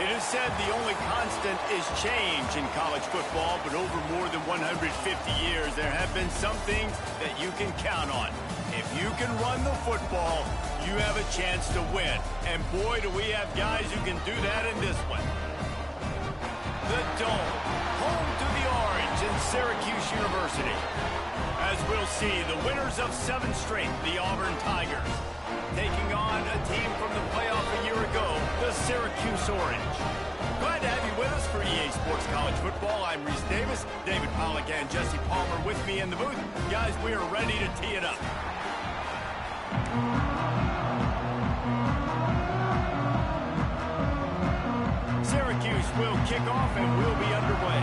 It is said the only constant is change in college football, but over more than 150 years, there have been some things that you can count on. If you can run the football, you have a chance to win. And boy, do we have guys who can do that in this one. The Dome, home to the Orange in Syracuse University. As we'll see, the winners of 7 straight, the Auburn Tigers, taking on a team from the playoff a year ago, the Syracuse Orange. Glad to have you with us for EA Sports College Football. I'm Reese Davis, David Pollack, and Jesse Palmer with me in the booth. Guys, we are ready to tee it up. Syracuse will kick off and will be underway.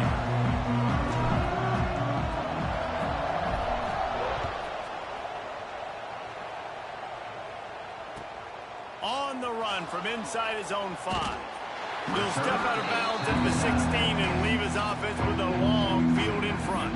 On the run from inside his own 5. He'll step out of bounds at the 16 and leave his offense with a long field in front.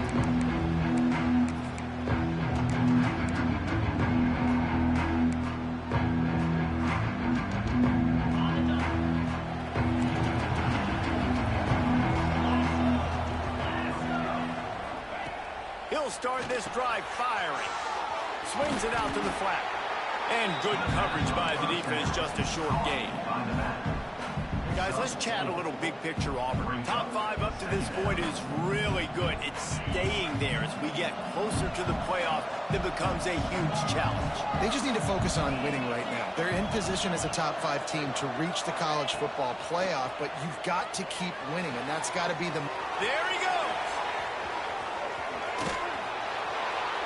He'll start this drive firing. Swings it out to the flat. And good coverage by the defense, just a short gain. Guys, let's chat a little big picture Auburn. Top 5 up to this point is really good. It's staying there as we get closer to the playoff that becomes a huge challenge. They just need to focus on winning right now. They're in position as a top 5 team to reach the college football playoff, but you've got to keep winning, and that's got to be the... There he goes!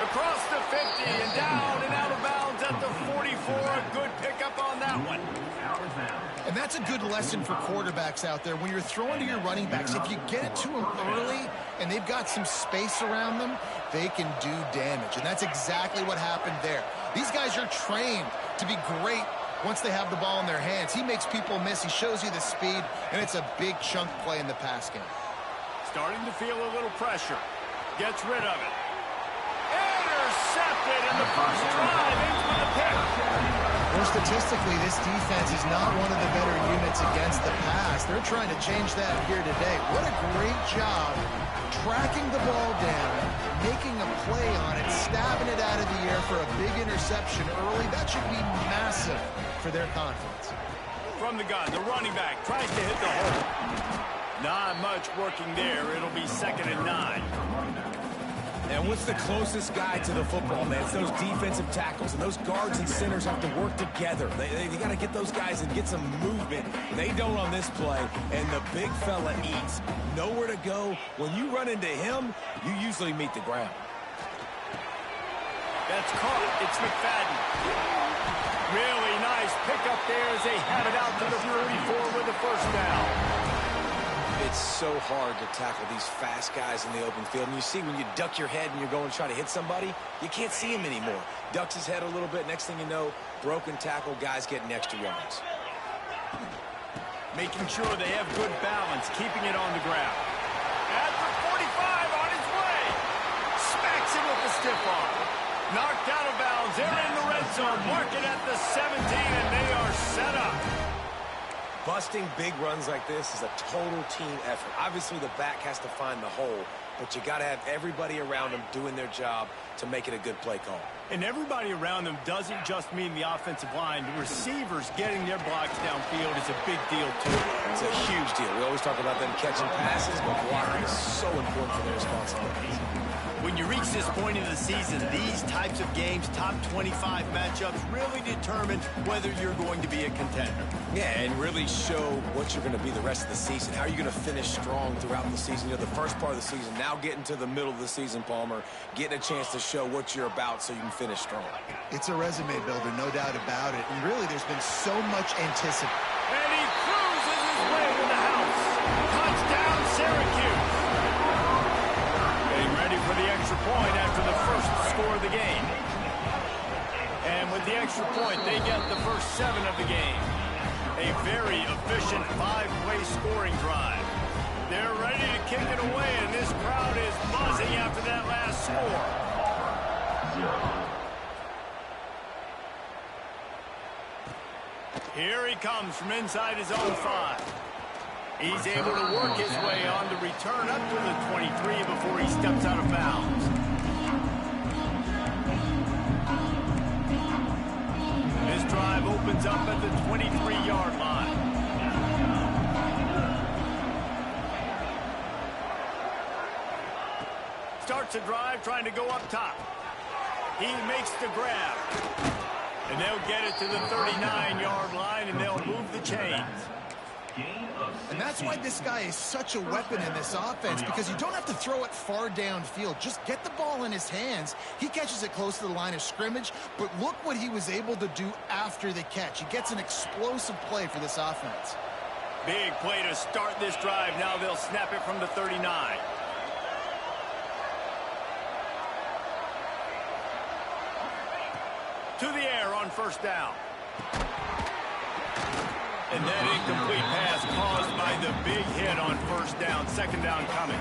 Across the 50 and down and out of bounds at the 44. A good pickup on that one. And that's a good lesson for quarterbacks out there. When you're throwing to your running backs, if you get it to them early and they've got some space around them, they can do damage. And that's exactly what happened there. These guys are trained to be great once they have the ball in their hands. He makes people miss. He shows you the speed, and it's a big chunk play in the pass game. Starting to feel a little pressure. Gets rid of it. Intercepted in the first drive. Ends with a pick. Well, statistically, this defense is not one of the better units against the pass. They're trying to change that here today. What a great job tracking the ball down, making a play on it, stabbing it out of the air for a big interception early. That should be massive for their confidence. From the gun, the running back tries to hit the hole. Not much working there. It'll be 2nd and 9. And what's the closest guy to the football, man? It's those defensive tackles, and those guards and centers have to work together. They got to get those guys and get some movement. They don't on this play, and the big fella eats. Nowhere to go. When you run into him, you usually meet the ground. That's caught. It's McFadden. Really nice pickup there as they have it out to the 34 with the first down. It's so hard to tackle these fast guys in the open field. And you see when you duck your head and you're going to try to hit somebody, you can't see him anymore. Ducks his head a little bit. Next thing you know, broken tackle, guys getting extra yards. Making sure they have good balance, keeping it on the ground. At the 45 on his way. Smacks him with the stiff arm. Knocked out of bounds. They're in the red zone. Mark it at the 17, and they are set up. Busting big runs like this is a total team effort. Obviously, the back has to find the hole, but you got to have everybody around them doing their job to make it a good play call. And everybody around them doesn't just mean the offensive line. The receivers getting their blocks downfield is a big deal, too. It's a huge deal. We always talk about them catching passes, but blocking is so important for their responsibilities. When you reach this point in the season, these types of games, top 25 matchups, really determine whether you're going to be a contender. Yeah, and really show what you're going to be the rest of the season. How are you going to finish strong throughout the season? You know, the first part of the season, now getting to the middle of the season, Palmer, getting a chance to show what you're about so you can finish strong. It's a resume builder, no doubt about it. And really, there's been so much anticipation. And he cruises his way to the house. Touchdown, Syracuse. Getting ready for the extra point after the first score of the game. And with the extra point, they get the first 7 of the game. A very efficient 5-play scoring drive. They're ready to kick it away, and this crowd is buzzing after that last score. Here he comes from inside his own 5. He's able to work his way on the return up to the 23 before he steps out of bounds. This drive opens up at the 23-yard line. Starts a drive trying to go up top. He makes the grab. And they'll get it to the 39-yard line, and they'll move the chains. And that's why this guy is such a weapon in this offense, because you don't have to throw it far downfield. Just get the ball in his hands. He catches it close to the line of scrimmage, but look what he was able to do after the catch. He gets an explosive play for this offense. Big play to start this drive. Now they'll snap it from the 39. To the air on first down. And that incomplete pass caused by the big hit on first down. Second down coming.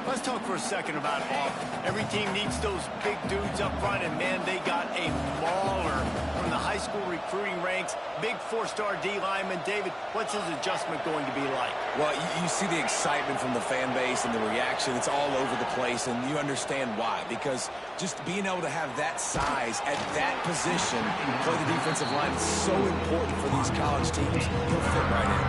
Let's talk for a second about offense. Every team needs those big dudes up front, and, man, they got a mauler from the high school recruiting ranks. Big four-star D lineman. David, what's his adjustment going to be like? Well, you see the excitement from the fan base and the reaction. It's all over the place, and you understand why. Because just being able to have that size at that position, play the defensive line, is so important for these college teams. He'll fit right in.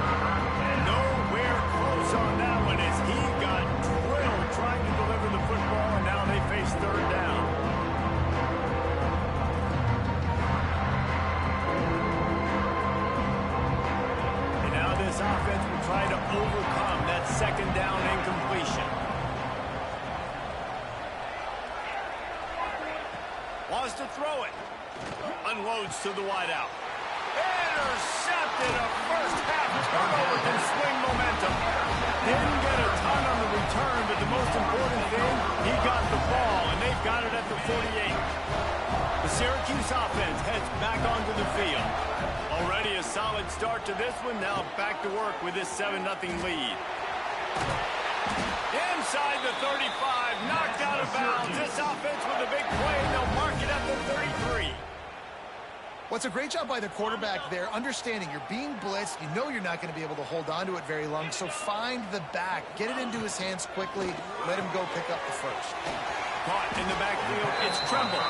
Nowhere close on that one as he got drilled trying to deliver the football, and now they face third down. And now this offense will try to overcome that second down incompletion. Wants to throw it. Unloads to the wideout. Intercepted. A first half turnover can swing momentum. Didn't get a ton on the return, but the most important thing, he got the ball, and they've got it at the 48. The Syracuse offense heads back onto the field. Already a solid start to this one. Now back to work with this 7-0 lead. Inside the 35, knocked out of bounds. This offense with a big play, and they'll mark it at the 33. What's a great job by the quarterback there, understanding you're being blitzed, you know you're not going to be able to hold on to it very long, so find the back, get it into his hands quickly, let him go pick up the first. Caught in the backfield, it's Tremble.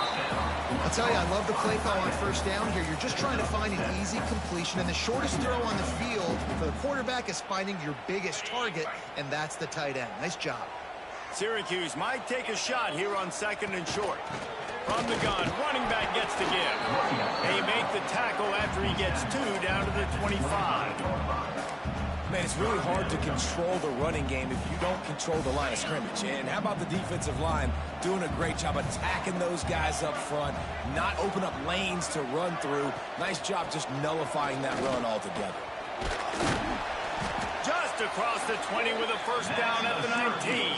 I'll tell you, I love the play call on first down here. You're just trying to find an easy completion, and the shortest throw on the field for the quarterback is finding your biggest target, and that's the tight end. Nice job. Syracuse might take a shot here on second and short. From the gun, running back gets to give. They make the tackle after he gets 2 down to the 25. Man, it's really hard to control the running game if you don't control the line of scrimmage. And how about the defensive line doing a great job attacking those guys up front, not open up lanes to run through. Nice job just nullifying that run altogether. Just across the 20 with a first down at the 19.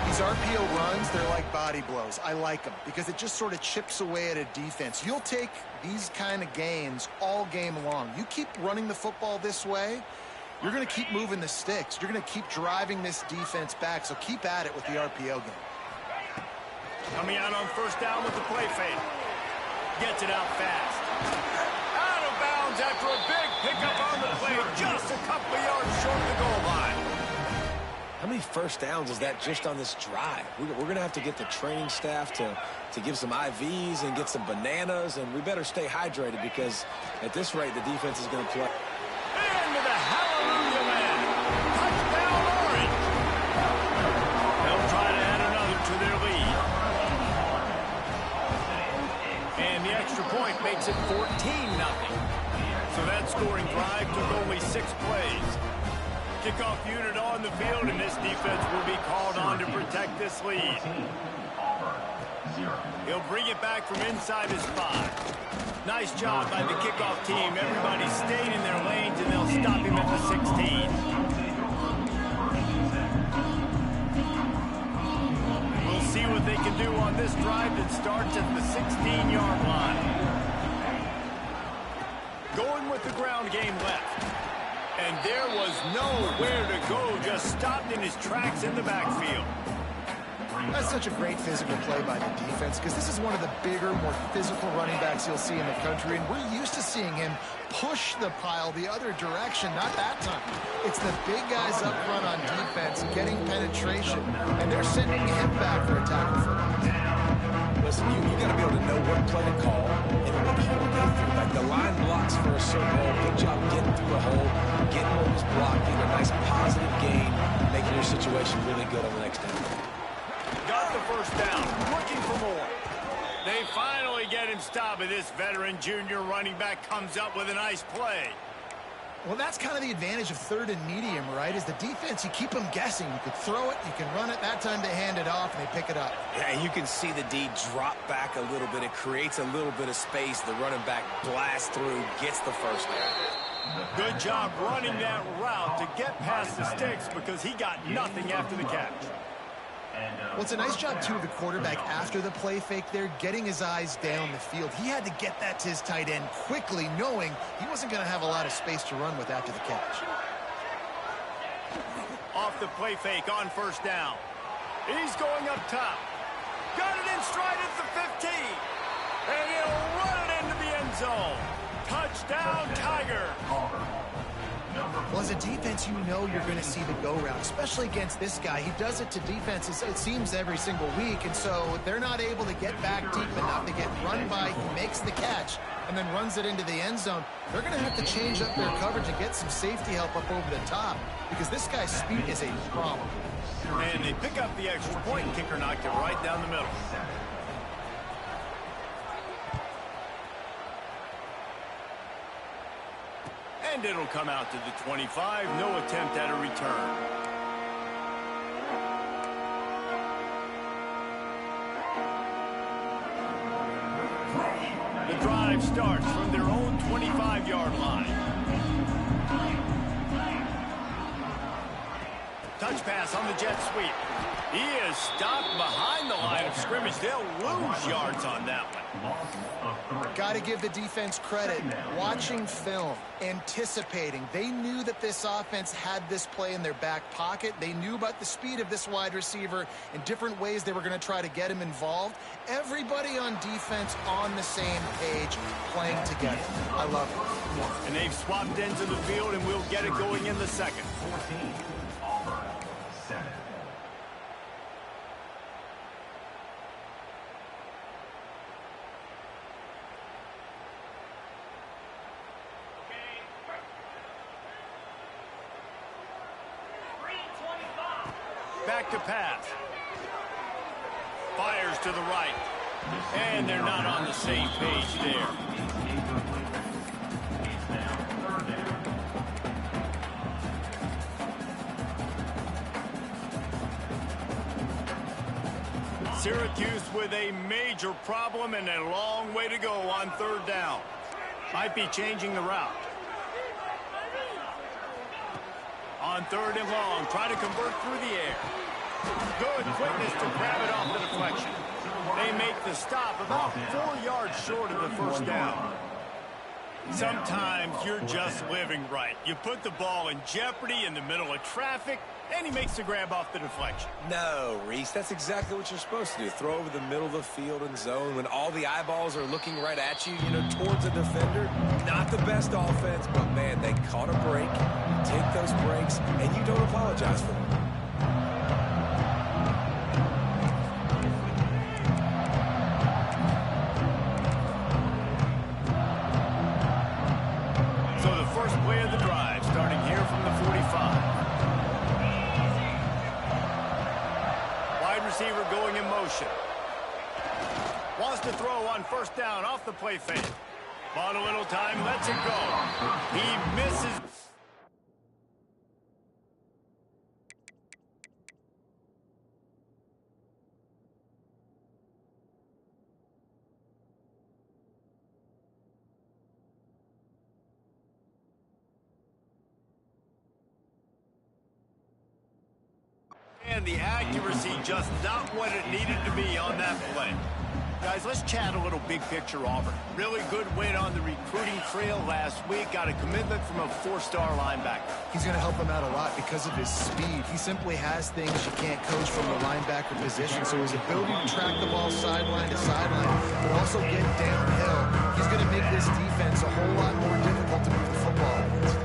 These RPO runs, they're like body blows. I like them because it just sort of chips away at a defense. You'll take these kind of gains all game long. You keep running the football this way, you're going to keep moving the sticks. You're going to keep driving this defense back, so keep at it with the RPO game. Coming out on first down with the play fake. Gets it out fast. Out of bounds after a big pickup on the play, just a couple of yards short of the goal line. How many first downs is that just on this drive? We're going to have to get the training staff to give some IVs and get some bananas, and we better stay hydrated because at this rate, the defense is going to play. Into the hallelujah man. Touchdown Orange. They'll try to add another to their lead. And the extra point makes it 14-0. So that scoring drive took only 6 plays. Kickoff unit on the field, and this defense will be called on to protect this lead. He'll bring it back from inside his 5. Nice job by the kickoff team. Everybody stayed in their lanes, and they'll stop him at the 16. We'll see what they can do on this drive that starts at the 16-yard line. Going with the ground game left. And there was nowhere to go, just stopped in his tracks in the backfield. That's such a great physical play by the defense because this is one of the bigger, more physical running backs you'll see in the country, and we're used to seeing him push the pile the other direction. Not that time. It's the big guys up front on defense getting penetration, and they're sending him back for a tackle for him. Listen, you got to be able to know what play to call and what hole to get through. Like the line blocks for a certain hole. Good job getting through the hole, getting what was blocked, getting a nice positive gain, making your situation really good on the next down. Got the first down, looking for more. They finally get him stopped, and this veteran junior running back comes up with a nice play. Well, that's kind of the advantage of third and medium, right? Is the defense, you keep them guessing. You could throw it, you can run it. That time they hand it off, and they pick it up. Yeah, and you can see the D drop back a little bit. It creates a little bit of space. The running back blasts through, gets the first down. Good job running that route to get past the sticks because he got nothing after the catch. Well, it's a nice job, too, of the quarterback after the play fake there, getting his eyes down the field. He had to get that to his tight end quickly, knowing he wasn't going to have a lot of space to run with after the catch. Off the play fake on first down. He's going up top. Got it in stride at the 15. And he'll run it into the end zone. Touchdown, Tiger. Well, as a defense, you know you're going to see the go route, especially against this guy. He does it to defenses, it seems, every single week, and so they're not able to get back deep enough. They get run by, he makes the catch, and then runs it into the end zone. They're going to have to change up their coverage and get some safety help up over the top because this guy's speed is a problem. And they pick up the extra point. Kicker knocked it right down the middle. And it'll come out to the 25. No attempt at a return. The drive starts from their own 25-yard line. Touch pass on the jet sweep. He is stopped behind the line of scrimmage. They'll lose yards on that one. Got to give the defense credit. Watching film, anticipating. They knew that this offense had this play in their back pocket. They knew about the speed of this wide receiver and different ways they were going to try to get him involved. Everybody on defense on the same page, playing together. I love it. And they've swapped ends of the field, and we'll get it going in the second. 14, Auburn, 7. Back to pass. Fires to the right. And they're not on the same page there. Syracuse with a major problem and a long way to go on third down. Might be changing the route. On third and long, try to convert through the air. Good quickness to grab it off the deflection. They make the stop about 4 yards short of the first down. Sometimes you're just living right. You put the ball in jeopardy in the middle of traffic, and he makes the grab off the deflection. No, Reese, that's exactly what you're supposed to do. Throw over the middle of the field and zone when all the eyeballs are looking right at you, towards a defender. Not the best offense, but, man, they caught a break. You take those breaks, and you don't apologize for them. So the first play of the drive, starting here from the 45. Wide receiver going in motion. Wants to throw on first down off the play fake. Bought a little time, lets it go. He misses. And the accuracy just not what it needed to be on that play. Guys, let's chat a little big picture Auburn. Really good win on the recruiting trail last week. Got a commitment from a 4-star linebacker. He's going to help him out a lot because of his speed. He simply has things you can't coach from the linebacker position. So his ability to track the ball sideline to sideline, but also get downhill, he's going to make this defense a whole lot more difficult to move the football against.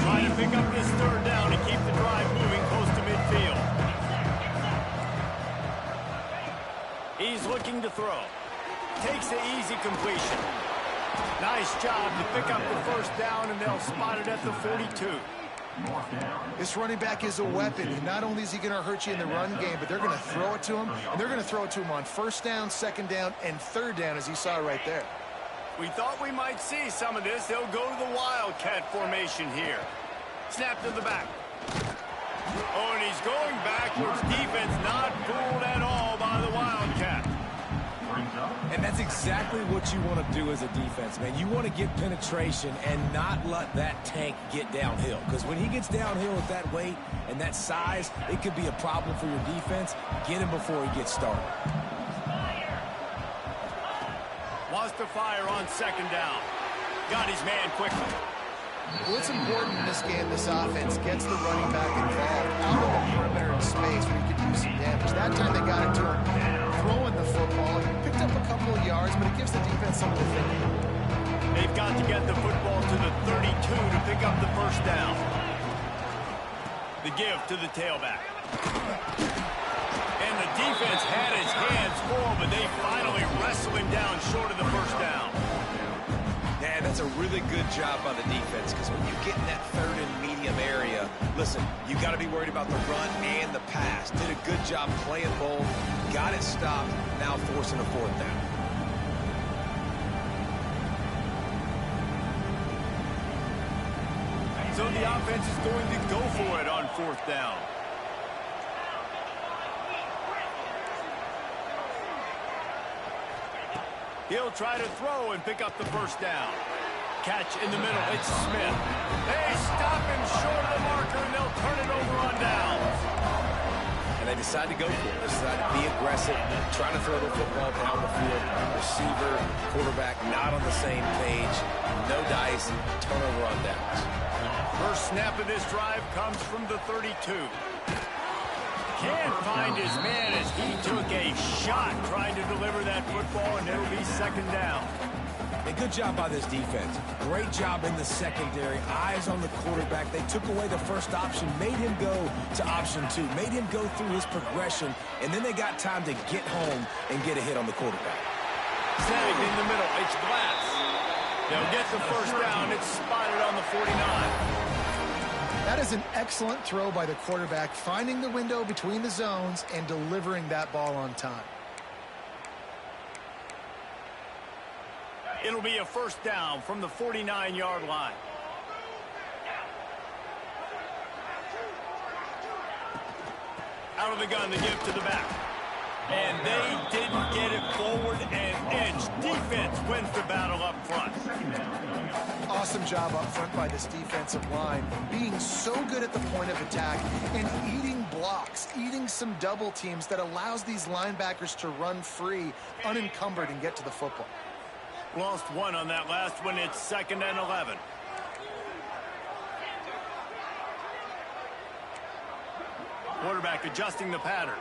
Trying to pick up this third down and keep the drive moving close to midfield. He's looking to throw. Takes the easy completion. Nice job to pick up the first down, and they'll spot it at the 42. This running back is a weapon. Not only is he going to hurt you in the run game, but they're going to throw it to him, and they're going to throw it to him on first down, second down, and third down, as you saw right there. We thought we might see some of this. They'll go to the Wildcat formation here. Snap to the back. Oh, and he's going backwards. Defense not fooled at all by the Wildcat. And that's exactly what you want to do as a defense, man. You want to get penetration and not let that tank get downhill. Because when he gets downhill with that weight and that size, it could be a problem for your defense. Get him before he gets started. Wants to fire on second down. Got his man quickly. What's important in this game, this offense gets the running back involved out of the perimeter in space where he could do some damage. That time they got it to him throwing the football. He picked up a couple of yards, but it gives the defense something to think about. They've got to get the football to the 32 to pick up the first down. The give to the tailback. And the defense had his hands full, but they finally wrestle him down short of the first down. Man, that's a really good job by the defense, because when you get in that third and medium area, listen, you got to be worried about the run and the pass. Did a good job playing both, got it stopped, now forcing a fourth down. So the offense is going to go for it on fourth down. He'll try to throw and pick up the first down. Catch in the middle. It's Smith. They stop him short of the marker, and they'll turn it over on downs. And they decide to go for it. They decide to be aggressive, trying to throw the football down the field. Receiver, quarterback not on the same page. No dice. Turnover on downs. First snap of this drive comes from the 32. Can't find his man as he took a shot trying to deliver that football, and it'll be second down. A good job by this defense. Great job in the secondary. Eyes on the quarterback. They took away the first option, made him go to option 2, made him go through his progression, and then they got time to get home and get a hit on the quarterback. Snagged in the middle. It's Glass. They'll get the first down. It's spotted on the 49. That is an excellent throw by the quarterback, finding the window between the zones and delivering that ball on time. It'll be a first down from the 49-yard line. Out of the gun, the give to the back. And they didn't get it forward an inch. Defense wins the battle up front. Awesome job up front by this defensive line, being so good at the point of attack and eating blocks, eating some double teams that allows these linebackers to run free, unencumbered, and get to the football. Lost one on that last one. It's 2nd and 11. Quarterback adjusting the pattern.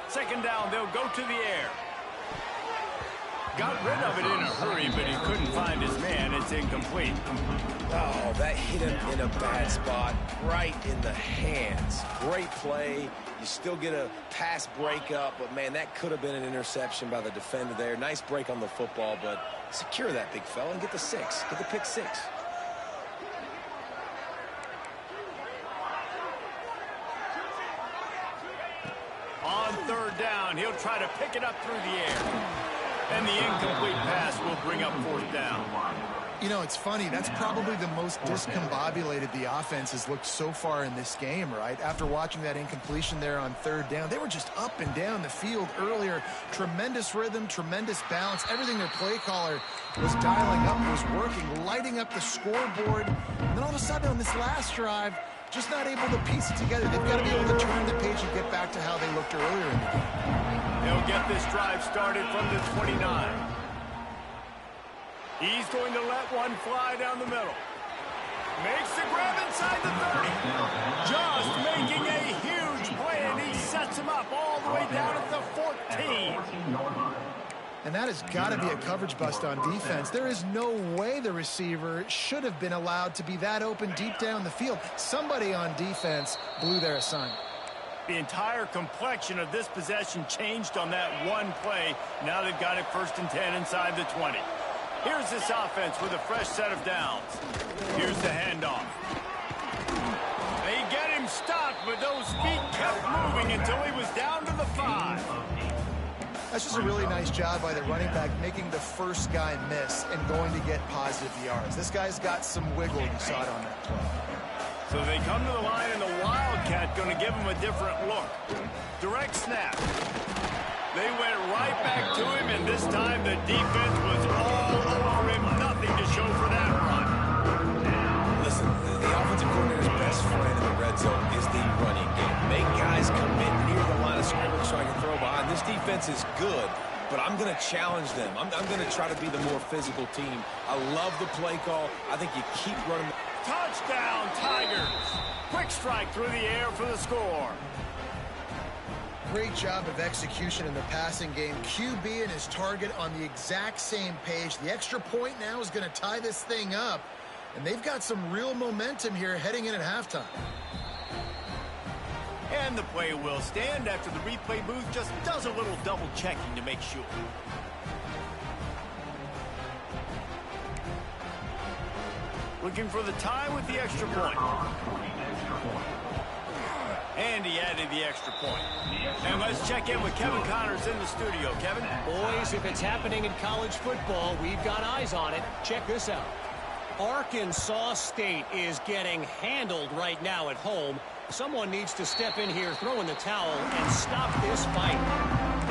Second down, they'll go to the air. Got rid of it in a hurry, but he couldn't find his man. It's incomplete. Oh, that hit him in a bad spot, right in the hands. Great play. You still get a pass breakup, but, man, that could have been an interception by the defender there. Nice break on the football, but secure that big fella and get the 6. Get the pick 6. On third down, he'll try to pick it up through the air. And the incomplete pass will bring up fourth down. You know, it's funny. That's probably the most discombobulated the offense has looked so far in this game, right? After watching that incompletion there on third down, they were just up and down the field earlier. Tremendous rhythm, tremendous balance. Everything their play caller was dialing up was working, lighting up the scoreboard. And then all of a sudden on this last drive, just not able to piece it together. They've got to be able to turn the page and get back to how they looked earlier in the game. They'll get this drive started from the 29. He's going to let one fly down the middle. Makes the grab inside the 30. Just making a huge play, and he sets him up all the way down at the 14. And that has got to be a coverage bust on defense. There is no way the receiver should have been allowed to be that open deep down the field. Somebody on defense blew their assignment. The entire complexion of this possession changed on that one play. Now they've got it 1st and 10 inside the 20. Here's this offense with a fresh set of downs. Here's the handoff. They get him stopped, but those feet kept moving until he was down to the 5. That's just a really nice job by the running back, making the first guy miss and going to get positive yards. This guy's got some wiggle. You saw it on that play. So they come to the line, and the Wildcat going to give him a different look. Direct snap. They went right back to him, and this time the defense was all over him. Nothing to show for that run. Listen, the offensive coordinator's best friend in the red zone is the running game. Make guys commit near the line of scrimmage so I can throw behind. This defense is good, but I'm going to challenge them. I'm going to try to be the more physical team. I love the play call. I think you keep running. Touchdown, Tigers. Quick strike through the air for the score. Great job of execution in the passing game. QB and his target on the exact same page. The extra point now is going to tie this thing up. And they've got some real momentum here heading in at halftime. And the play will stand after the replay booth just does a little double checking to make sure. Looking for the tie with the extra point. And he added the extra point. And let's check in with Kevin Connors in the studio. Kevin? Boys, if it's happening in college football, we've got eyes on it. Check this out. Arkansas State is getting handled right now at home. Someone needs to step in here, throw in the towel, and stop this fight.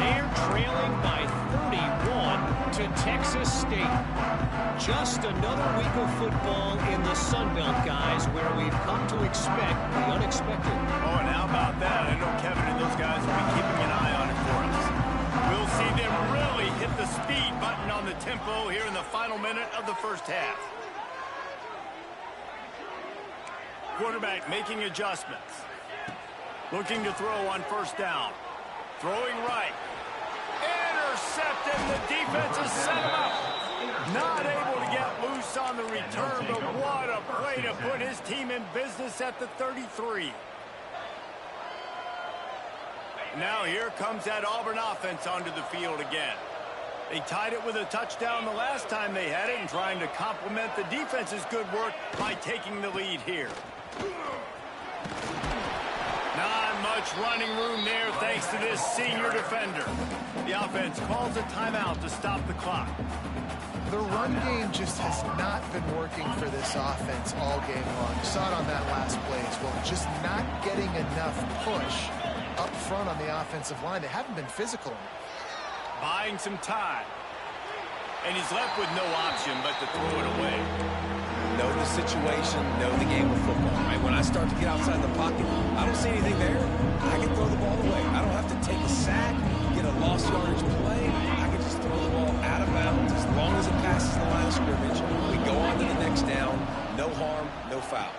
They're trailing by 31 to Texas State. Just another week of football in the Sun Belt, guys, where we've come to expect the unexpected. Oh, and how about that? I know Kevin and those guys will be keeping an eye on it for us. We'll see them really hit the speed button on the tempo here in the final minute of the first half. Quarterback making adjustments. Looking to throw on 1st down. Throwing right. Intercepted. The defense has set him up. Not able to get loose on the return, but what a play to put his team in business at the 33. Now here comes that Auburn offense onto the field again. They tied it with a touchdown the last time they had it and trying to complement the defense's good work by taking the lead here. Not much running room there thanks to this senior defender. The offense calls a timeout to stop the clock. The run game just has not been working for this offense all game long. You saw it on that last play as well. Just not getting enough push up front on the offensive line. They haven't been physical enough. Buying some time. And he's left with no option but to throw it away. Know the situation, know the game of football, right? When I start to get outside the pocket, I don't see anything there. I can throw the ball away. I don't have to take a sack, get a lost yardage play. I can just throw the ball out of bounds as long as it passes the line of scrimmage. We go on to the next down. No harm, no foul.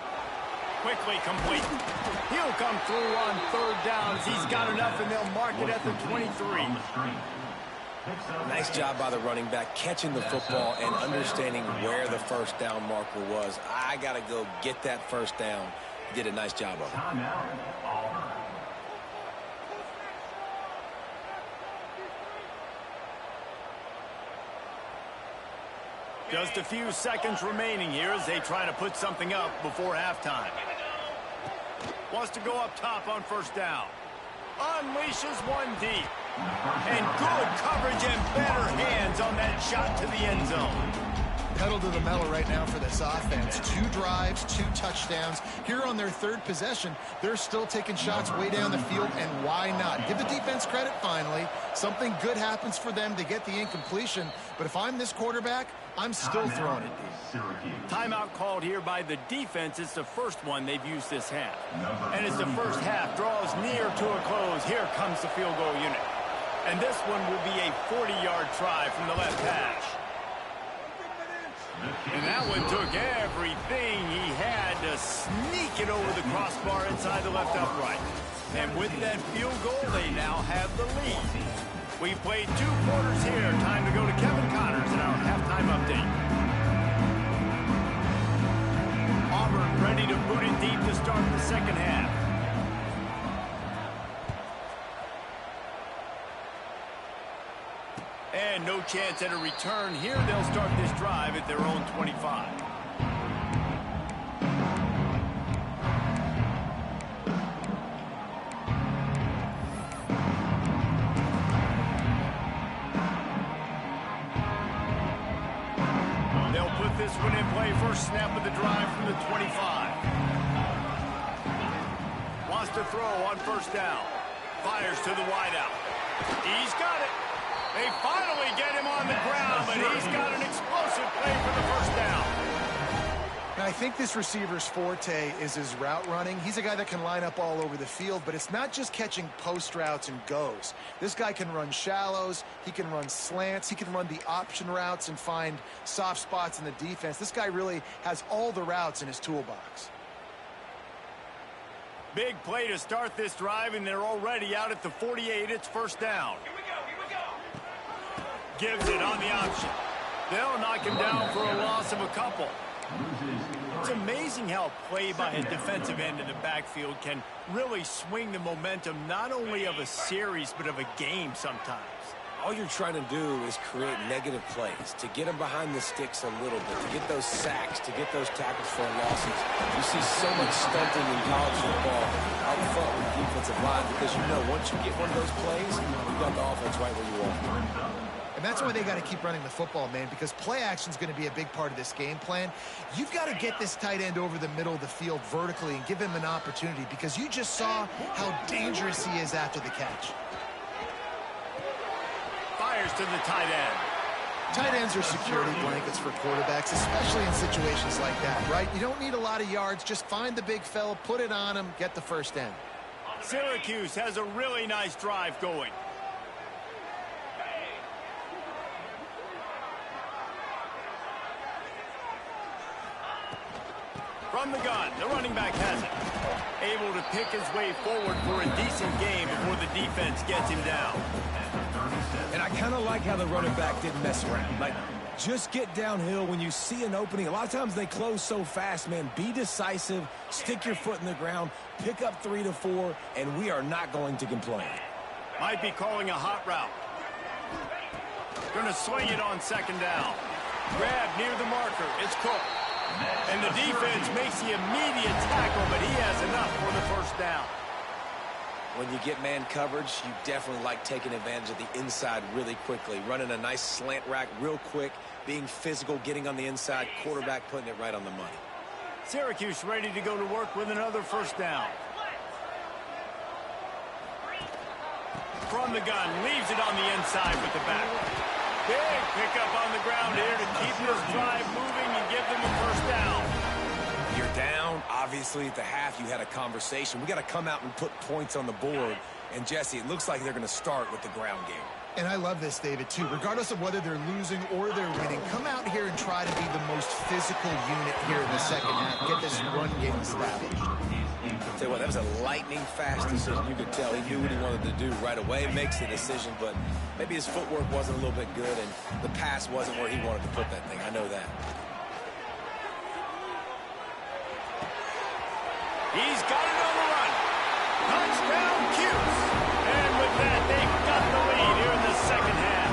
Quickly complete. He'll come through on 3rd downs. He's got enough, and they'll mark it at the 23. Nice job by the running back catching the football and understanding where the 1st down marker was. I got to go get that 1st down. He did a nice job of it. Just a few seconds remaining here as they try to put something up before halftime. Wants to go up top on 1st down. Unleashes one deep. And good coverage and better hands on that shot to the end zone. pedal to the metal right now for this offense. 2 drives, 2 touchdowns. Here on their 3rd possession, they're still taking shots way down the field, and why not? Give the defense credit finally. Something good happens for them. They get the incompletion, but if I'm this quarterback, I'm still throwing it deep. Timeout called here by the defense. It's the first one they've used this half. And as the first half draws near to a close, here comes the field goal unit. And this one will be a 40-yard try from the left hash. And that one took everything he had to sneak it over the crossbar inside the left upright. And with that field goal, they now have the lead. We've played 2 quarters here. Time to go to Kevin Connors in our halftime update. Auburn ready to boot it deep to start the second half. And no chance at a return here. They'll start this drive at their own 25. They'll put this one in play. First snap of the drive from the 25. Wants to throw on first down. Fires to the wideout. He's got it. They finally get him on the ground, but he's got an explosive play for the first down. Now, I think this receiver's forte is his route running. He's a guy that can line up all over the field, but it's not just catching post routes and goes. This guy can run shallows, he can run slants, he can run the option routes and find soft spots in the defense. This guy really has all the routes in his toolbox. Big play to start this drive, and they're already out at the 48. It's first down. Gives it on the option. They'll knock him down for a loss of a couple. It's amazing how play by a defensive end in the backfield can really swing the momentum not only of a series but of a game sometimes. All you're trying to do is create negative plays, to get them behind the sticks a little bit, to get those sacks, to get those tackles for losses. You see so much stunting in college football up front with the defensive line because you know once you get one of those plays, you've got the offense right where you want. And that's why they got to keep running the football, man, because play action is going to be a big part of this game plan. You've got to get this tight end over the middle of the field vertically and give him an opportunity because you just saw how dangerous he is after the catch. Fires to the tight end. Tight ends are security blankets for quarterbacks, especially in situations like that, right? You don't need a lot of yards. Just find the big fella, put it on him, get the first down. Syracuse has a really nice drive going. From the gun, the running back has it. Able to pick his way forward for a decent game before the defense gets him down. And I kind of like how the running back didn't mess around. Like, just get downhill when you see an opening. A lot of times they close so fast, man. Be decisive, stick your foot in the ground, pick up 3 to 4, and we are not going to complain. Might be calling a hot route. Going to swing it on second down. Grab near the marker. It's Cook. And the defense makes the immediate tackle, but he has enough for the first down. When you get man coverage, you definitely like taking advantage of the inside really quickly. Running a nice slant rack real quick, being physical, getting on the inside, quarterback putting it right on the money. Syracuse ready to go to work with another first down. From the gun, leaves it on the inside with the back. Big pickup on the ground here to keep this drive moving and give them a first down. You're down. Obviously, at the half, you had a conversation. We got to come out and put points on the board. And, Jesse, it looks like they're going to start with the ground game. And I love this, David, too. Regardless of whether they're losing or they're winning, come out here and try to be the most physical unit here in the second half. Get this run game established. I'll tell you what, that was a lightning-fast decision. You could tell he knew what he wanted to do right away. Makes the decision, but maybe his footwork wasn't a little bit good, and the pass wasn't where he wanted to put that thing. I know that. He's got it on the run. Touchdown, Cuse. And with that, they've got the lead here in the second half.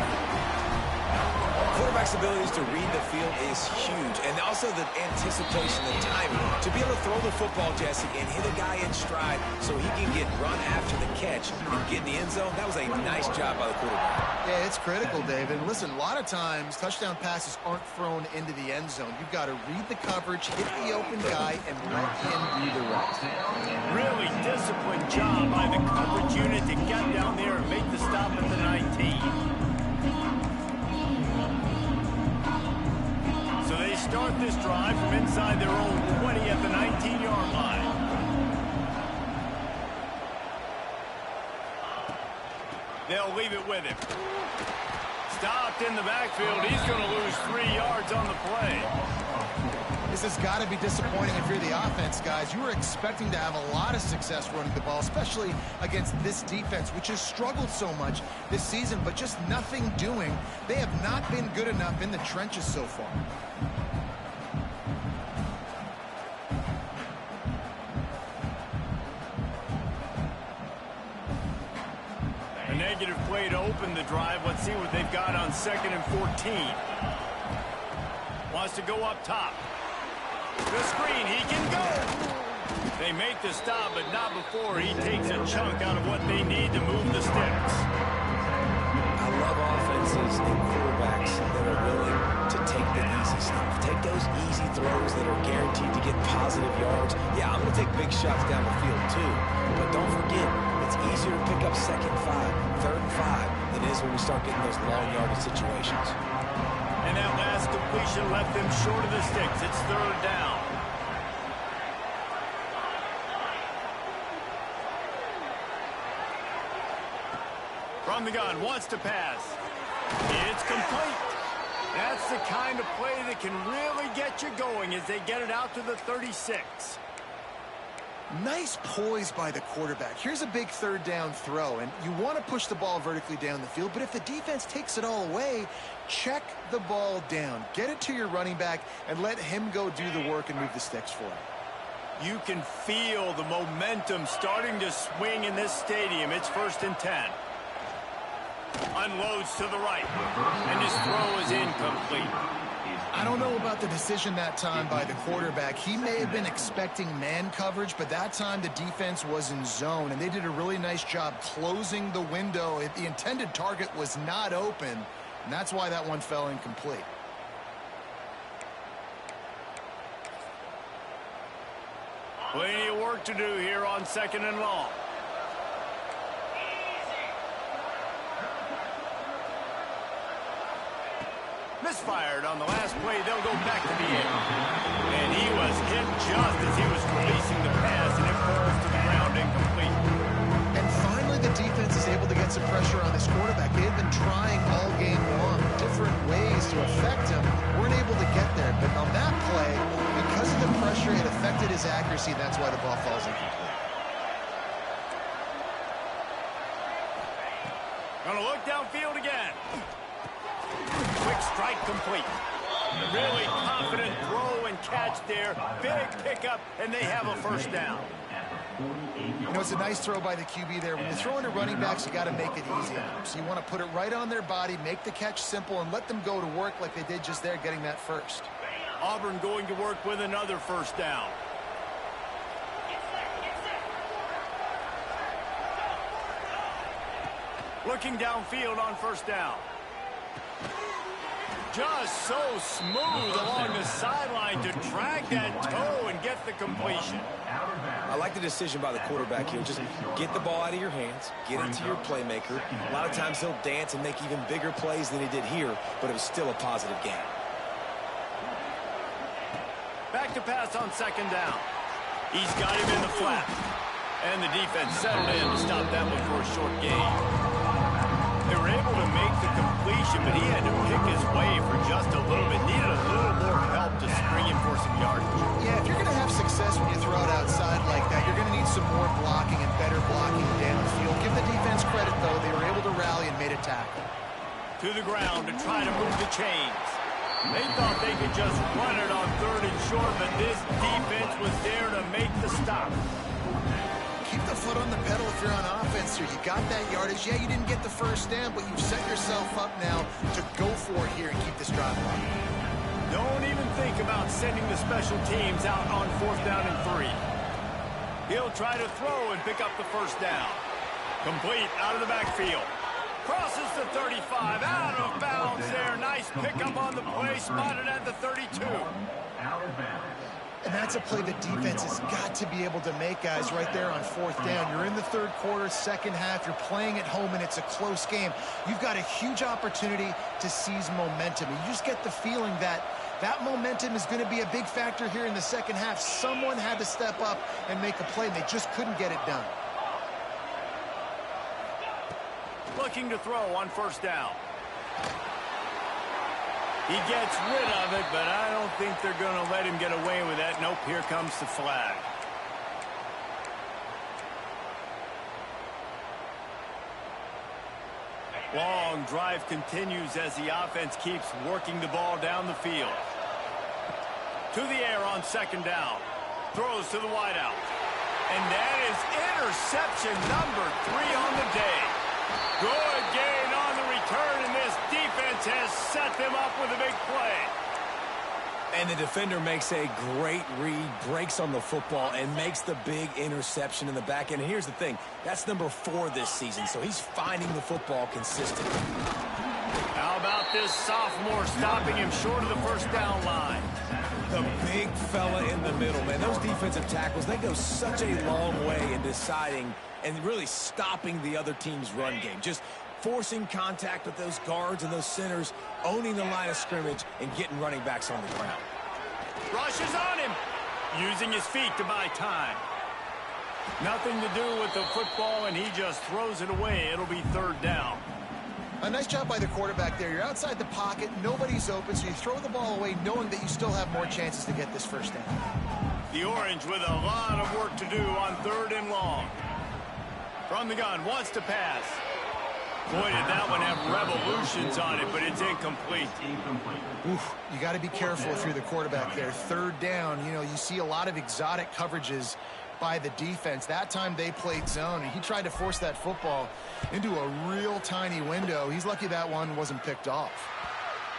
Quarterbacks abilities to read the field is huge. And also the anticipation, the timing. To be able to throw the football, Jesse, and hit a guy in stride so he can get run after the catch and get in the end zone, that was a nice job by the quarterback. Yeah, it's critical, David. Listen, a lot of times touchdown passes aren't thrown into the end zone. You've got to read the coverage, hit the open guy, and let him do the rest. Really disciplined job by the coverage unit to get down there and make the stop at the 19. So they start this drive from inside their own 20 at the 19-yard line. They'll leave it with him. Stopped in the backfield. He's going to lose 3 yards on the play. This has got to be disappointing if you're the offense, guys. You were expecting to have a lot of success running the ball, especially against this defense, which has struggled so much this season, but just nothing doing. They have not been good enough in the trenches so far. A negative play to open the drive. Let's see what they've got on 2nd and 14. Wants to go up top. The screen, he can go. They make the stop, but not before he takes a chunk out of what they need to move the sticks. I love offenses and quarterbacks that are willing to take the easy stuff. Take those easy throws that are guaranteed to get positive yards. Yeah, I'm going to take big shots down the field too. But don't forget, it's easier to pick up 2nd and 5, 3rd and 5 than it is when we start getting those long yardage situations. And that last completion left them short of the sticks. It's 3rd down. From the gun, wants to pass. It's complete. That's the kind of play that can really get you going as they get it out to the 36. Nice poise by the quarterback. Here's a big 3rd down throw, and you want to push the ball vertically down the field, but if the defense takes it all away, check the ball down. Get it to your running back and let him go do the work and move the sticks for you. You can feel the momentum starting to swing in this stadium. It's 1st and 10. Unloads to the right, and his throw is incomplete. I don't know about the decision that time by the quarterback. He may have been expecting man coverage, but that time the defense was in zone, and they did a really nice job closing the window. The intended target was not open, and that's why that one fell incomplete. Plenty of work to do here on 2nd and long. Misfired on the last play. They'll go back to the end. And he was hit just as he was releasing the pass, and it falls to the ground incomplete. And finally, the defense is able to get some pressure on this quarterback. They've been trying all game long, different ways to affect him. Weren't able to get there. But on that play, because of the pressure, it affected his accuracy. That's why the ball falls incomplete. Gonna look downfield again. Quick strike complete. Really confident throw and catch there. Big pickup, and they have a 1st down. You know, it's a nice throw by the QB there. When you're throwing to running backs, you got to make it easy on them. So you want to put it right on their body, make the catch simple, and let them go to work like they did just there, getting that first. Auburn going to work with another 1st down. Looking downfield on 1st down. Just so smooth along the sideline to drag that toe and get the completion. I like the decision by the quarterback here. Just get the ball out of your hands, get it to your playmaker. A lot of times he'll dance and make even bigger plays than he did here, but it was still a positive game. Back to pass on 2nd down. He's got him in the flat. And the defense settled in to stop that one for a short gain. They were able to make the completion, but he had to pick his way for just a little bit. Needed a little more help to spring him for some yardage. Yeah, if you're going to have success when you throw it outside like that, you're going to need some more blocking and better blocking downfield. Give the defense credit, though. They were able to rally and made a tackle. To the ground to try to move the chains. They thought they could just run it on 3rd and short, but this defense was there to make the stop. Keep the foot on the pedal if you're on offense here. You got that yardage. Yeah, you didn't get the 1st down, but you've set yourself up now to go for it here and keep this nice drop. Don't even think about sending the special teams out on 4th down and 3. He'll try to throw and pick up the first down. Complete out of the backfield. Crosses the 35, out of bounds there. Nice pickup on the play, spotted at the 32. Out of bounds. And that's a play the defense has got to be able to make, guys, right there on 4th down. You're in the 3rd quarter, 2nd half. You're playing at home, and it's a close game. You've got a huge opportunity to seize momentum. And you just get the feeling that that momentum is going to be a big factor here in the 2nd half. Someone had to step up and make a play, and they just couldn't get it done. Looking to throw on 1st down. He gets rid of it, but I don't think they're going to let him get away with that. Nope, here comes the flag. Long drive continues as the offense keeps working the ball down the field. To the air on 2nd down. Throws to the wideout. And that is interception number 3 on the day. Good gain on the return, and this defense has set them up with a big play. And the defender makes a great read, breaks on the football, and makes the big interception in the back end. And here's the thing, that's number 4 this season, so he's finding the football consistently. How about this sophomore stopping him short of the 1st down line? The big fella in the middle, man. Those defensive tackles, they go such a long way in deciding and really stopping the other team's run game. Just forcing contact with those guards and those centers, owning the line of scrimmage, and getting running backs on the ground. Rushes on him, using his feet to buy time. Nothing to do with the football, and he just throws it away. It'll be 3rd down. A nice job by the quarterback there. You're outside the pocket, nobody's open, so you throw the ball away knowing that you still have more chances to get this 1st down. The Orange with a lot of work to do on 3rd and long. From the gun, wants to pass. Boy, did that one have revolutions on it, but it's incomplete. Oof, you got to be careful if you're the quarterback there. 3rd down, you know, you see a lot of exotic coverages by the defense. That time they played zone, and he tried to force that football into a real tiny window. He's lucky that one wasn't picked off.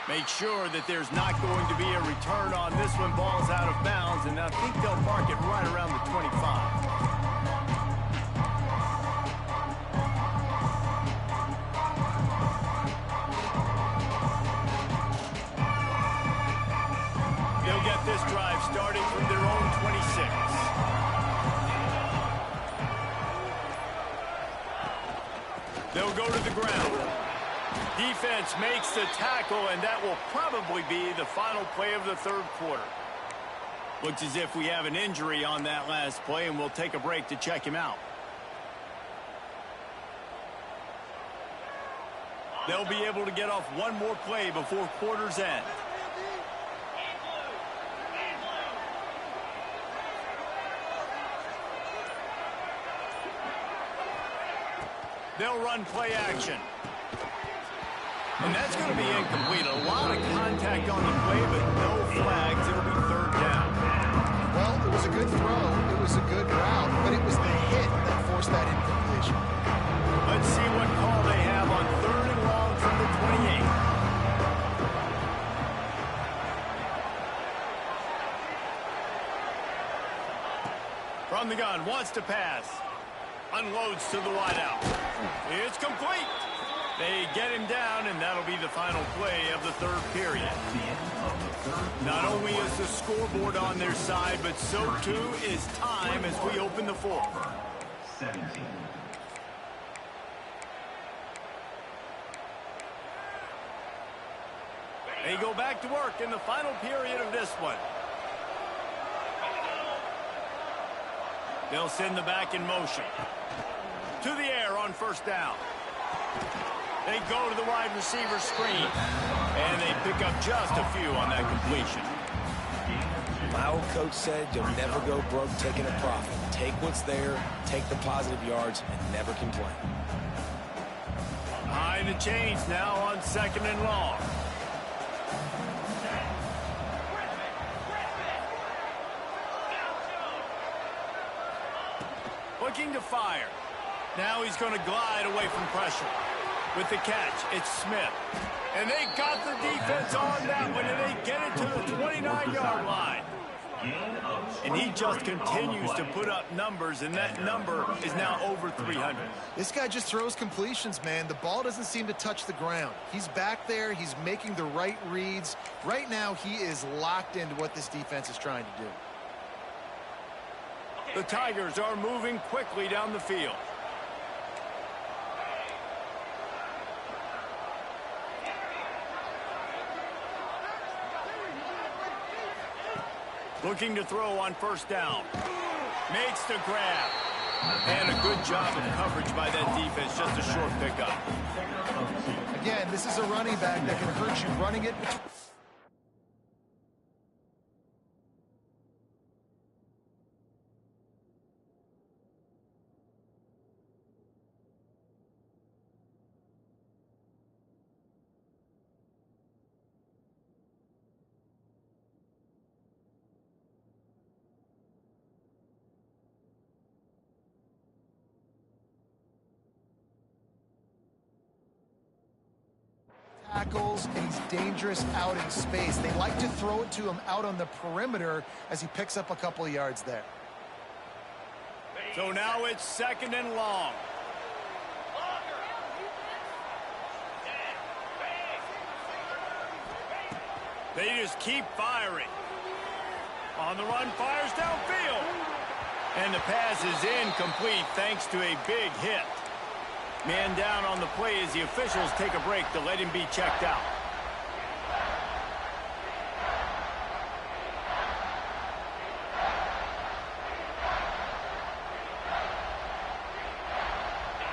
Make sure that there's not going to be a return on this one. Ball's out of bounds, and I think they'll mark it right around the 25. They'll get this drive starting from their own 26. They'll go to the ground. Defense makes the tackle, and that will probably be the final play of the 3rd quarter. Looks as if we have an injury on that last play, and we'll take a break to check him out. They'll be able to get off one more play before quarter's end. They'll run play action. And that's going to be incomplete. A lot of contact on the play, but no flags. It'll be 3rd down. Well, it was a good throw. It was a good route, but it was the hit that forced that incompletion. Let's see what call they have on 3rd and long from the 28. From the gun, wants to pass. Unloads to the wideout. It's complete. They get him down, and that'll be the final play of the 3rd period. Not only is the scoreboard on their side, but so too is time as we open the 4th. 17. They go back to work in the final period of this one. They'll send the back in motion. To the air on 1st down. They go to the wide receiver screen. And they pick up just a few on that completion. My old coach said you'll never go broke taking a profit. Take what's there, take the positive yards, and never complain. Behind the chains now on 2nd and long. Looking to fire. Now he's going to glide away from pressure. With the catch, it's Smith. And they got the defense on that one, and they get it to the 29-yard line. And he just continues to put up numbers, and that number is now over 300. This guy just throws completions, man. The ball doesn't seem to touch the ground. He's back there. He's making the right reads. Right now, he is locked into what this defense is trying to do. The Tigers are moving quickly down the field. Looking to throw on first down. Makes the grab. And a good job of coverage by that defense. Just a short pickup. Again, this is a running back that can hurt you running it. Tackles, and he's dangerous out in space. They like to throw it to him out on the perimeter as he picks up a couple of yards there. So now it's 2nd and long. They just keep firing. On the run, fires downfield. And the pass is incomplete thanks to a big hit. Man down on the play as the officials take a break to let him be checked out.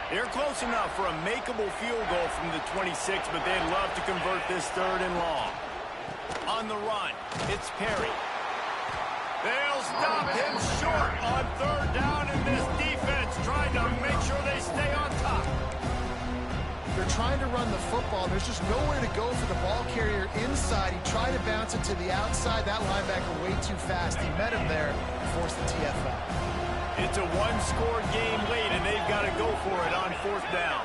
They're close enough for a makeable field goal from the 26, but they'd love to convert this 3rd and long. On the run, it's Perry. They'll stop him short on 3rd down, and this defense trying to make sure they stay on top. They're trying to run the football. There's just nowhere to go for the ball carrier inside. He tried to bounce it to the outside. That linebacker way too fast. He met him there and forced the TFL. It's a one-score game late, and they've got to go for it on 4th down.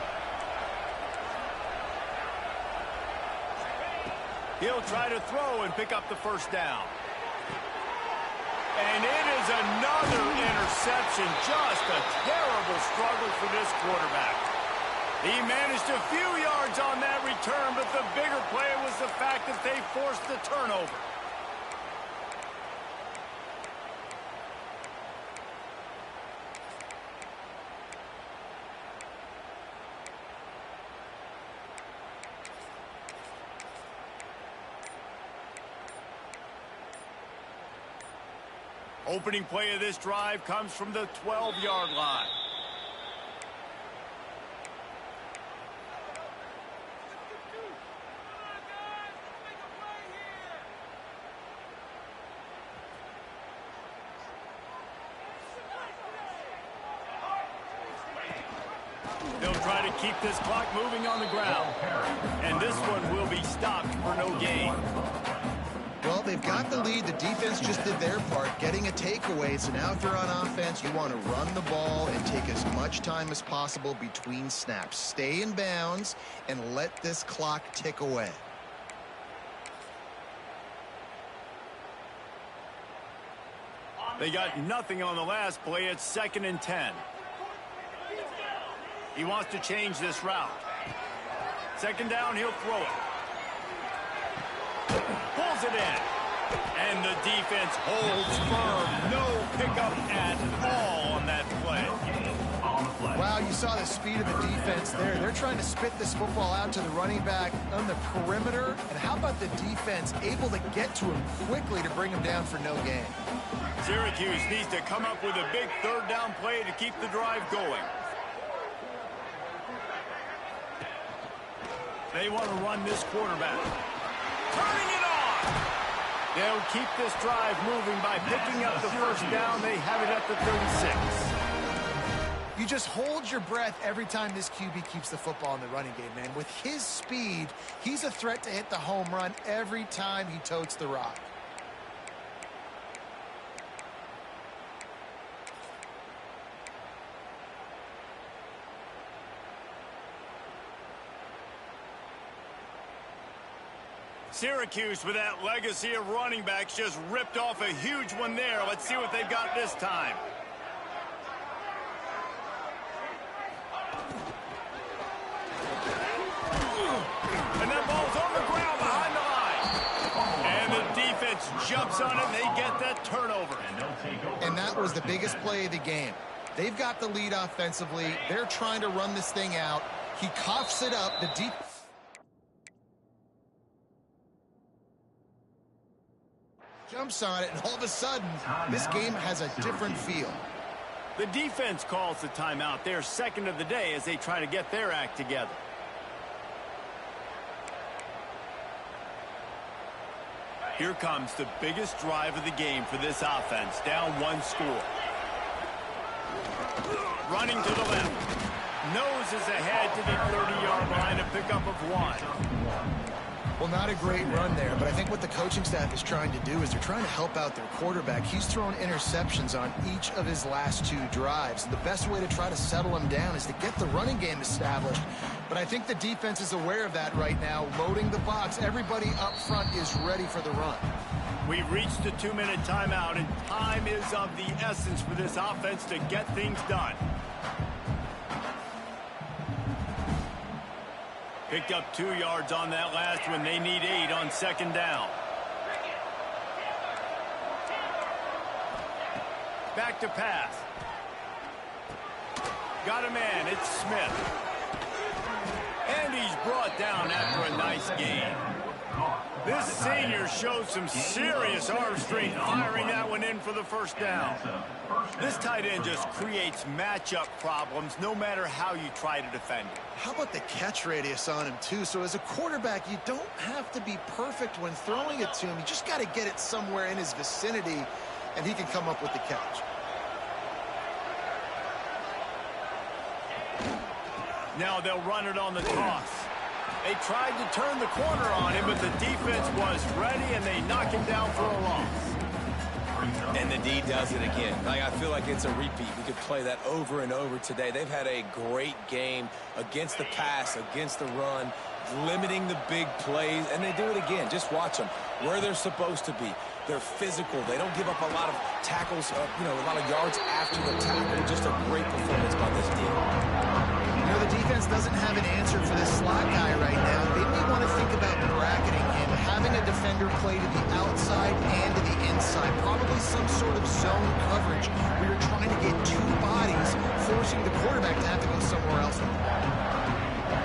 He'll try to throw and pick up the 1st down. And it is another interception. Just a terrible struggle for this quarterback. He managed a few yards on that return, but the bigger play was the fact that they forced the turnover. Opening play of this drive comes from the 12-yard line. They'll try to keep this clock moving on the ground. And this one will be stopped for no gain. Well, they've got the lead. The defense just did their part, getting a takeaway. So now if you're on offense, you want to run the ball and take as much time as possible between snaps. Stay in bounds and let this clock tick away. They got nothing on the last play. It's 2nd and 10. He wants to change this route. 2nd down, he'll throw it. Pulls it in. And the defense holds firm. No pickup at all on that play. Wow, you saw the speed of the defense there. They're trying to spit this football out to the running back on the perimeter. And how about the defense able to get to him quickly to bring him down for no gain? Syracuse needs to come up with a big 3rd down play to keep the drive going. They want to run this quarterback. Turning it on! They'll keep this drive moving by picking up the 1st down. They have it at the 36. You just hold your breath every time this QB keeps the football in the running game, man. With his speed, he's a threat to hit the home run every time he totes the rock. Syracuse, with that legacy of running backs, just ripped off a huge one there. Let's see what they've got this time. And that ball's on the ground behind the line. And the defense jumps on it, and they get that turnover. And that was the biggest play of the game. They've got the lead offensively. They're trying to run this thing out. He coughs it up. The deep jumps on it, and all of a sudden, this game has a different feel. The defense calls the timeout. They're second of the day as they try to get their act together. Here comes the biggest drive of the game for this offense. Down one score. Running to the left. Noses ahead to the 30-yard line, a pickup of 1. Well, not a great run there, but I think what the coaching staff is trying to do is they're trying to help out their quarterback. He's thrown interceptions on each of his last 2 drives. And the best way to try to settle him down is to get the running game established. But I think the defense is aware of that right now, loading the box. Everybody up front is ready for the run. We've reached the 2-minute timeout, and time is of the essence for this offense to get things done. Picked up 2 yards on that last one. They need 8 on second down. Back to pass. Got a man. It's Smith. And he's brought down after a nice gain. This senior showed some serious arm strength firing that one in for the first down. This tight end just creates matchup problems no matter how you try to defend it. How about the catch radius on him, too? So as a quarterback, you don't have to be perfect when throwing it to him. You just got to get it somewhere in his vicinity, and he can come up with the catch. Now they'll run it on the toss. They tried to turn the corner on him, but the defense was ready, and they knock him down for a loss. And the D does it again. I feel like it's a repeat. We could play that over and over today. They've had a great game against the pass, against the run, limiting the big plays, and they do it again. Just watch them where they're supposed to be. They're physical. They don't give up a lot of tackles, a lot of yards after the tackle. Just a great performance by this team. The defense doesn't have an answer for this slot guy right now. They may want to think about bracketing him, having a defender play to the outside and to the inside. Probably some sort of zone coverage where you're trying to get 2 bodies, forcing the quarterback to have to go somewhere else.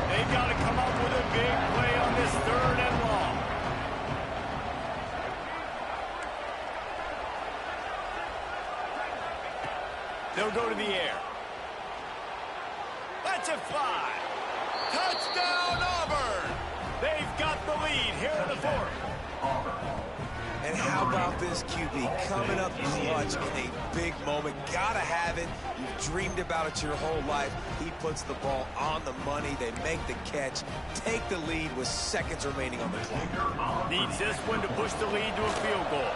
They've got to come up with a big play on this 3rd and long. They'll go to the air. That's a fly. Touchdown, Auburn. They've got the lead here in the 4th. And how about this QB coming up clutch in a big moment? Gotta have it. You've dreamed about it your whole life. He puts the ball on the money. They make the catch, take the lead with seconds remaining on the clock. Needs this one to push the lead to a field goal.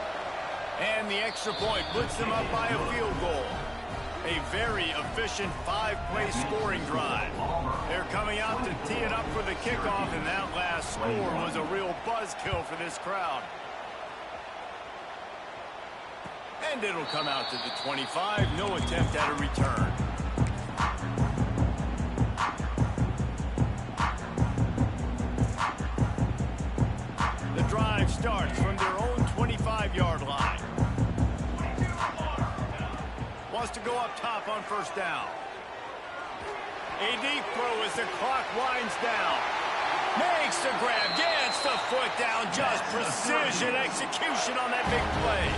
And the extra point puts them up by a field goal. A very efficient 5-play scoring drive. They're coming out to tee it up for the kickoff, and that last score was a real buzzkill for this crowd. And it'll come out to the 25. No attempt at a return. The drive starts from their own 25-yard line. Wants to go up top on first down. A deep throw as the clock winds down. Makes the grab, gets the foot down. Just precision execution on that big play.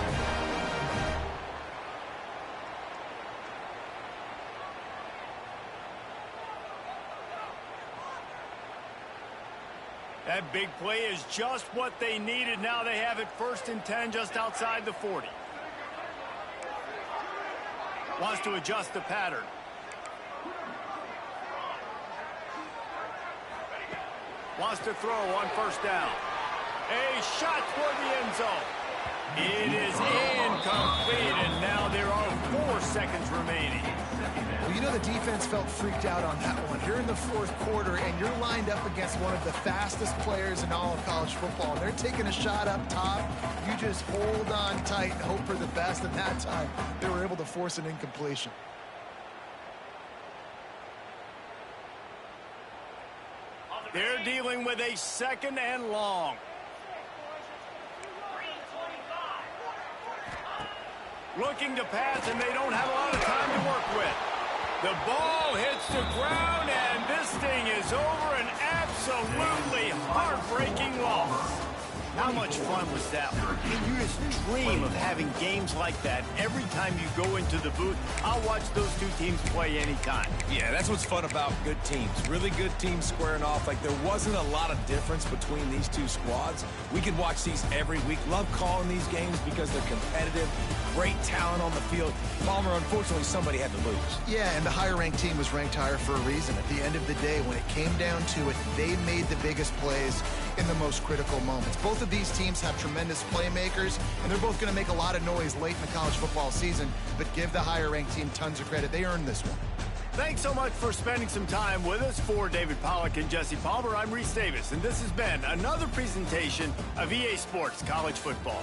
That big play is just what they needed. Now they have it 1st and 10 just outside the 40. Wants to adjust the pattern. Wants to throw on first down. A shot toward the end zone. It is incomplete, and now there are 4 seconds remaining. Well, you know the defense felt freaked out on that one. You're in the fourth quarter, and you're lined up against one of the fastest players in all of college football. And they're taking a shot up top. You just hold on tight and hope for the best. And that time, they were able to force an incompletion. They're dealing with a 2nd and long. Looking to pass, and they don't have a lot of time to work with. The ball hits the ground, and this thing is over. An absolutely heartbreaking loss. How much fun was that one? You just dream of having games like that every time you go into the booth. I'll watch those two teams play anytime. Yeah, that's what's fun about good teams. Really good teams squaring off. Like, there wasn't a lot of difference between these two squads. We could watch these every week. Love calling these games because they're competitive. Great talent on the field. Palmer, unfortunately, somebody had to lose. Yeah, and the higher-ranked team was ranked higher for a reason. At the end of the day, when it came down to it, they made the biggest plays in the most critical moments. Both of these teams have tremendous playmakers, and they're both going to make a lot of noise late in the college football season, but give the higher-ranked team tons of credit. They earned this one. Thanks so much for spending some time with us. For David Pollack and Jesse Palmer, I'm Reese Davis, and this has been another presentation of EA Sports College Football.